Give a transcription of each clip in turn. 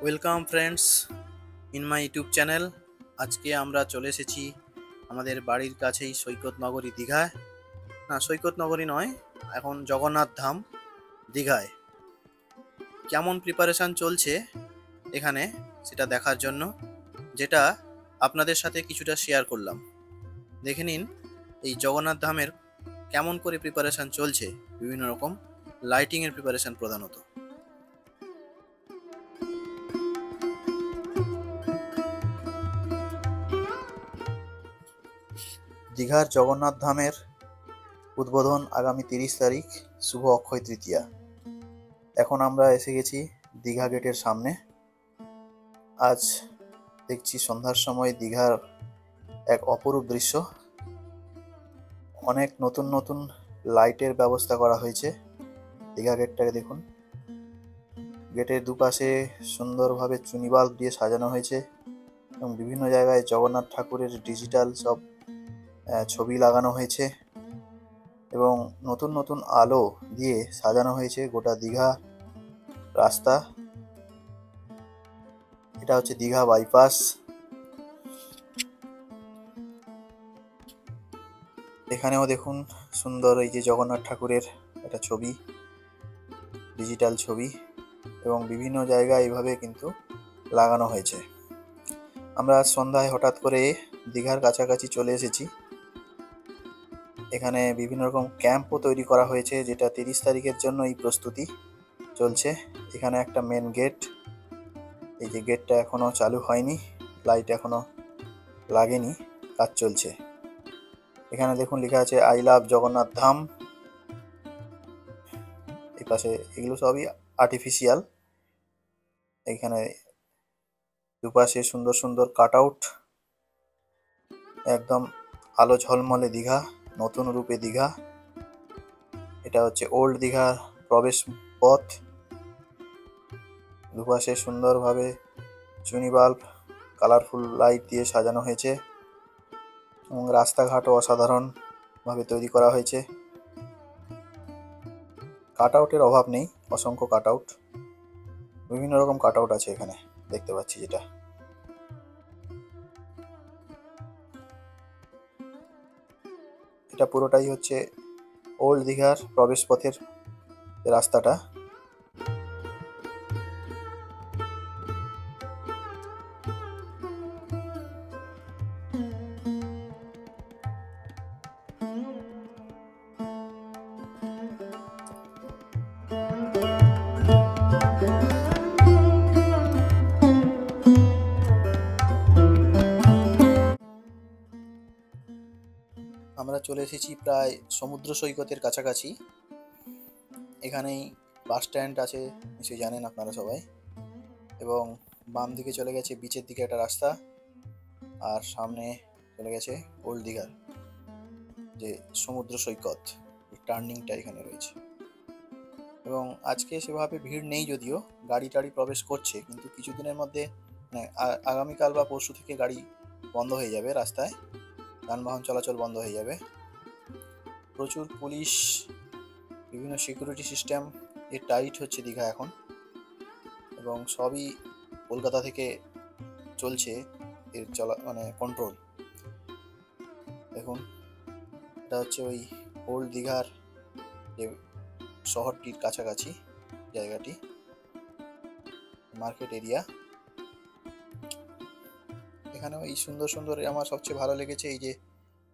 Welcome friends in my YouTube channel. আজকে আমরা চলে এসেছি আমাদের বাড়ির কাছেই সৈকত নগরী দীঘায়। না, সৈকত নগরী নয়, এখন জগন্নাথ ধাম দীঘায়। কেমন প্রিপারেশন চলছে এখানে সেটা দেখার জন্য, যেটা আপনাদের সাথে কিছুটা শেয়ার করলাম। দেখে নিন এই জগন্নাথ ধামের কেমন করে প্রিপারেশন চলছে, বিভিন্ন রকম লাইটিংয়ের প্রিপারেশন প্রধানত। দীঘার জগন্নাথ ধামের উদ্বোধন আগামী 30 তারিখ, শুভ অক্ষয় তৃতীয়া। এখন আমরা এসে গেছি দীঘা গেটের সামনে। আজ দেখছি সন্ধ্যার সময় দীঘার এক অপরূপ দৃশ্য। অনেক নতুন নতুন লাইটের ব্যবস্থা করা হয়েছে। দীঘা গেটটাকে দেখুন, গেটের দুপাশে সুন্দরভাবে চুনি বাল্ব দিয়ে সাজানো হয়েছে এবং বিভিন্ন জায়গায় জগন্নাথ ঠাকুরের ডিজিটাল সব ছবি লাগানো হয়েছে এবং নতুন নতুন আলো দিয়ে সাজানো হয়েছে গোটা দীঘা রাস্তা। এটা হচ্ছে দীঘা বাইপাস। এখানেও দেখুন সুন্দর এই যে জগন্নাথ ঠাকুরের একটা ছবি, ডিজিটাল ছবি, এবং বিভিন্ন জায়গায় এইভাবে কিন্তু লাগানো হয়েছে। আমরা আজ সন্ধ্যায় হঠাৎ করে দীঘার কাছাকাছি চলে এসেছি। এখানে বিভিন্ন রকম ক্যাম্পও তৈরি করা হয়েছে, যেটা 30 তারিখের জন্য এই প্রস্তুতি চলছে। এখানে একটা মেন গেট, এই যে গেটটা এখনো চালু হয়নি, লাইট এখনো লাগেনি, কাজ চলছে। এখানে দেখুন লেখা আছে আই লাভ জগন্নাথ ধাম। এই পাশে এগুলো সবই আর্টিফিশিয়াল। এখানে দুপাশে সুন্দর সুন্দর কাট আউট, একদম আলো ঝলমলে দীঘা, নতুন রূপে দীঘা। এটা হচ্ছে ওল্ড দীঘার প্রবেশ পথ। দুপাশে সুন্দরভাবে চুনি বাল্ব, কালারফুল লাইট দিয়ে সাজানো হয়েছে এবং রাস্তাঘাটও অসাধারণভাবে তৈরি করা হয়েছে। কাট আউটের অভাব নেই, অসংখ্য কাট আউট, বিভিন্ন রকম কাট আউট আছে এখানে দেখতে পাচ্ছি। যেটা এটা পুরোটাই হচ্ছে ওল্ড দীঘার প্রবেশ পথের রাস্তাটা। আমরা চলে এসেছি প্রায় সমুদ্র সৈকতের কাছাকাছি। এখানেই বাস স্ট্যান্ড আছে, নিশ্চয়ই জানেন আপনারা সবাই। এবং বাম দিকে চলে গেছে বিচের দিকে একটা রাস্তা, আর সামনে চলে গেছে ওল্ড দীঘার যে সমুদ্র সৈকত, টার্নিংটা এখানে রয়েছে। এবং আজকে সেভাবে ভিড় নেই, যদিও গাড়ি টাড়ি প্রবেশ করছে, কিন্তু কিছুদিনের মধ্যে মানে আগামীকাল বা পরশু থেকে গাড়ি বন্ধ হয়ে যাবে, রাস্তায় যানবাহন চলাচল বন্ধ হয়ে যাবে। প্রচুর পুলিশ, বিভিন্ন সিকিউরিটি সিস্টেম টাইট হচ্ছে দীঘা এখন, এবং সবই কলকাতা থেকে চলছে এর মানে কন্ট্রোল। দেখুন এটা হচ্ছে ওই ওল্ড দীঘার যে শহরটির কাছাকাছি জায়গাটি, মার্কেট এরিয়া। এখানেও এই সুন্দর সুন্দর, আমার সবচেয়ে ভালো লেগেছে এই যে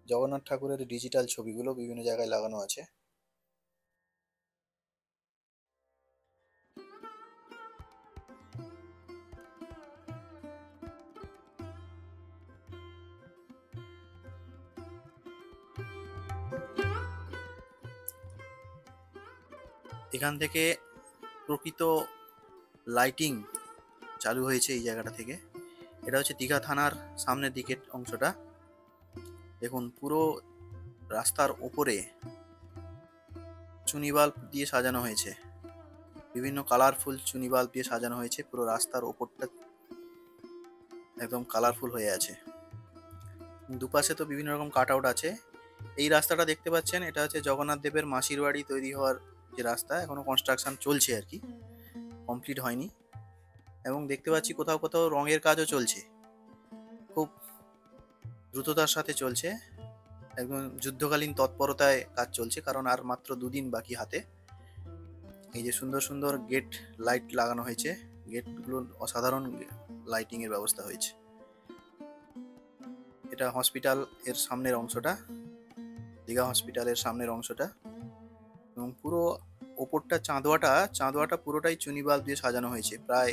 জগন্নাথ ঠাকুরের ডিজিটাল ছবিগুলো বিভিন্ন জায়গায় লাগানো আছে। এখান থেকে প্রকৃত লাইটিং চালু হয়েছে এই জায়গাটা থেকে। এটা হচ্ছে দীঘা থানার সামনের দিকের অংশটা। দেখুন পুরো রাস্তার ওপরে চুনি বাল্ব দিয়ে সাজানো হয়েছে, বিভিন্ন কালারফুল চুনি বাল্ব দিয়ে সাজানো হয়েছে। পুরো রাস্তার ওপরটা একদম কালারফুল হয়ে আছে। দুপাশে তো বিভিন্ন রকম কাট আউট আছে। এই রাস্তাটা দেখতে পাচ্ছেন, এটা হচ্ছে জগন্নাথ দেবের মাসির বাড়ি তৈরি হওয়ার যে রাস্তা, এখনো কনস্ট্রাকশন চলছে আর কি, কমপ্লিট হয়নি, এবং দেখতে পাচ্ছি কোথাও কোথাও রঙের কাজও চলছে, খুব দ্রুততার সাথে চলছে, একদম যুদ্ধকালীন তৎপরতায় কাজ চলছে, কারণ আর মাত্র 2 দিন বাকি হাতে। এই যে সুন্দর সুন্দর গেট লাইট লাগানো হয়েছে, গেটগুলো অসাধারণ লাইটিং এর ব্যবস্থা হয়েছে। এটা হসপিটাল এর সামনের অংশটা, দীঘা হসপিটালের সামনের অংশটা, এবং পুরো ওপরটা চাঁদোয়াটা পুরোটাই চুনি বাল্ব দিয়ে সাজানো হয়েছে। প্রায়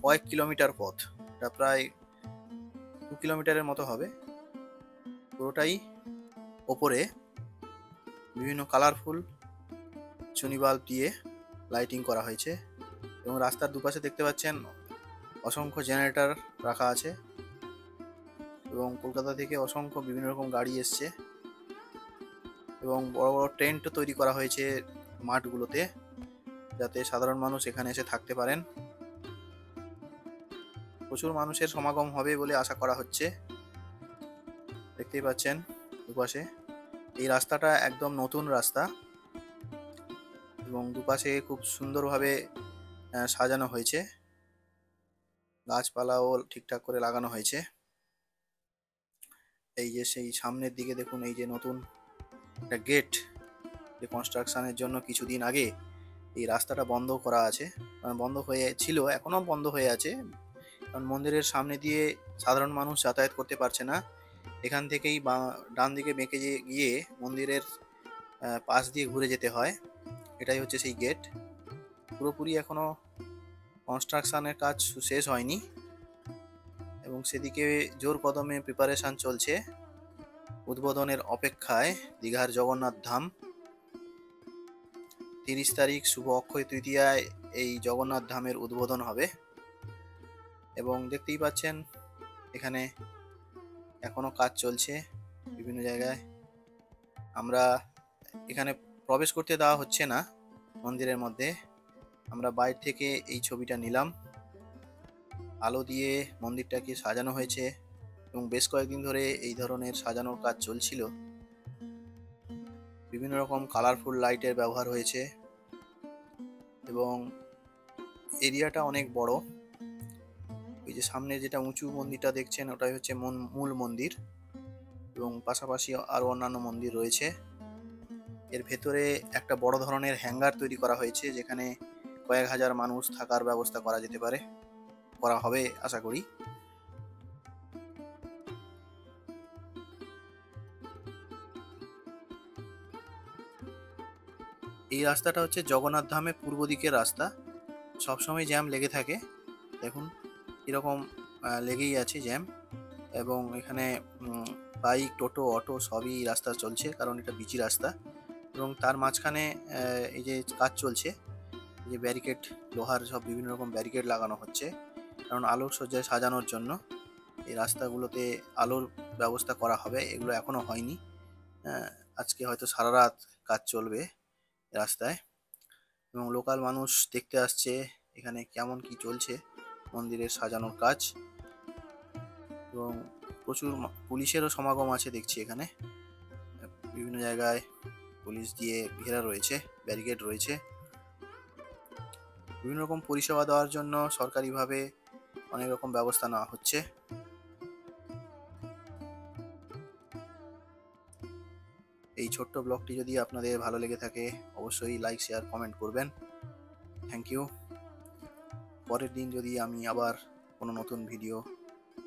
কয়েক কিলোমিটার পথ, এটা প্রায় 2 কিলোমিটারের মতো হবে। পুরোটাই ওপরে বিভিন্ন কালারফুল চুনি বাল্ব দিয়ে লাইটিং করা হয়েছে, এবং রাস্তার দুপাশে দেখতে পাচ্ছেন অসংখ্য জেনারেটর রাখা আছে, এবং কলকাতা থেকে অসংখ্য বিভিন্ন রকম গাড়ি এসছে, এবং বড় বড় টেন্ট তৈরি করা হয়েছে মাঠগুলোতে, যাতে সাধারণ মানুষ এখানে এসে থাকতে পারেন। প্রচুর মানুষের সমাগম হবে বলে আশা করা হচ্ছে। দেখতেই পাচ্ছেন দুপাশে এই রাস্তাটা একদম নতুন রাস্তা, এবং দুপাশে খুব সুন্দরভাবে সাজানো হয়েছে, গাছপালাও ঠিকঠাক করে লাগানো হয়েছে। এই যে সেই সামনের দিকে দেখুন, এই যে নতুন একটা গেট, যে কনস্ট্রাকশনের জন্য কিছুদিন আগে এই রাস্তাটা বন্ধ করা আছে, বন্ধ হয়ে ছিল, এখনো বন্ধ হয়ে আছে, কারণ মন্দিরের সামনে দিয়ে সাধারণ মানুষ যাতায়াত করতে পারছে না। এখান থেকেই ডান দিকে বেঁকে গিয়ে মন্দিরের পাশ দিয়ে ঘুরে যেতে হয়। এটাই হচ্ছে সেই গেট। পুরোপুরি এখনো কনস্ট্রাকশনের কাজ শেষ হয়নি, এবং সেদিকে জোর কদমে প্রিপারেশন চলছে। উদ্বোধনের অপেক্ষায় দীঘার জগন্নাথ ধাম। 30 তারিখ শুভ অক্ষয় তৃতীয়ায় এই জগন্নাথ ধামের উদ্বোধন হবে, এবং দেখতেই পাচ্ছেন এখানে এখনো কাজ চলছে বিভিন্ন জায়গায়। আমরা এখানে প্রবেশ করতে দেওয়া হচ্ছে না মন্দিরের মধ্যে, আমরা বাইরে থেকে এই ছবিটা নিলাম। আলো দিয়ে মন্দিরটাকে সাজানো হয়েছে, এবং বেশ কয়েকদিন ধরে এই ধরনের সাজানোর কাজ চলছিল। বিভিন্ন রকম কালারফুল লাইটের ব্যবহার হয়েছে, এবং এরিয়াটা অনেক বড়। এই যে সামনে যেটা উঁচু মন্দিরটা দেখছেন, ওটাই হচ্ছে মূল মন্দির, এবং পাশাপাশি আরো অন্যান্য মন্দির রয়েছে। এর ভেতরে একটা বড় ধরনের হ্যাঙ্গার তৈরি করা হয়েছে, যেখানে কয়েক হাজার মানুষ থাকার ব্যবস্থা করা যেতে পারে, করা হবে আশা করি। এই রাস্তাটা হচ্ছে জগন্নাথ ধামের পূর্ব দিকের রাস্তা, সবসময় জ্যাম লেগে থাকে, দেখুন এরকম লেগেই আছে জ্যাম, এবং এখানে বাইক, টোটো, অটো সবই রাস্তা চলছে, কারণ এটা বিচি রাস্তা। এবং তার মাঝখানে এই যে কাজ চলছে, এই যে ব্যারিকেড, লোহার সব বিভিন্ন রকম ব্যারিকেড লাগানো হচ্ছে, কারণ আলোকসজ্জায় সাজানোর জন্য এই রাস্তাগুলোতে আলোর ব্যবস্থা করা হবে। এগুলো এখনো হয়নি, আজকে হয়তো সারা রাত কাজ চলবে রাস্তায়, এবং লোকাল মানুষ দেখতে আসছে এখানে কেমন কি চলছে মন্দিরের সাজানোর কাজ, এবং প্রচুর পুলিশেরও সমাগম আছে দেখছি এখানে। বিভিন্ন জায়গায় পুলিশ দিয়ে ঘেরা রয়েছে, ব্যারিকেড রয়েছে। বিভিন্ন রকম পরিষেবা দেওয়ার জন্য সরকারিভাবে অনেক রকম ব্যবস্থা নেওয়া হচ্ছে। এই ছোট্ট ব্লগটি যদি আপনাদের ভালো লেগে থাকে, অবশ্যই লাইক, শেয়ার, কমেন্ট করবেন। Thank you. পরের দিন যদি আমি আবার কোনো নতুন ভিডিও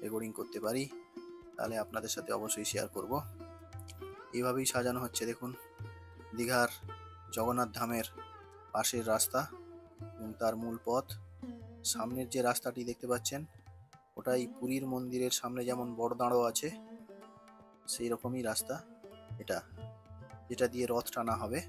রেকর্ডিং করতে পারি, তাহলে আপনাদের সাথে অবশ্যই শেয়ার করব। এইভাবেই সাজানো হচ্ছে দেখুন দীঘার জগন্নাথ ধামের পাশের রাস্তা এবং তার মূল পথ। সামনের যে রাস্তাটি দেখতে পাচ্ছেন, ওটাই পুরীর মন্দিরের সামনে যেমন বড় দাঁড়ো আছে, সেই রকমই রাস্তা এটা, যেটা দিয়ে রথ টানা হবে।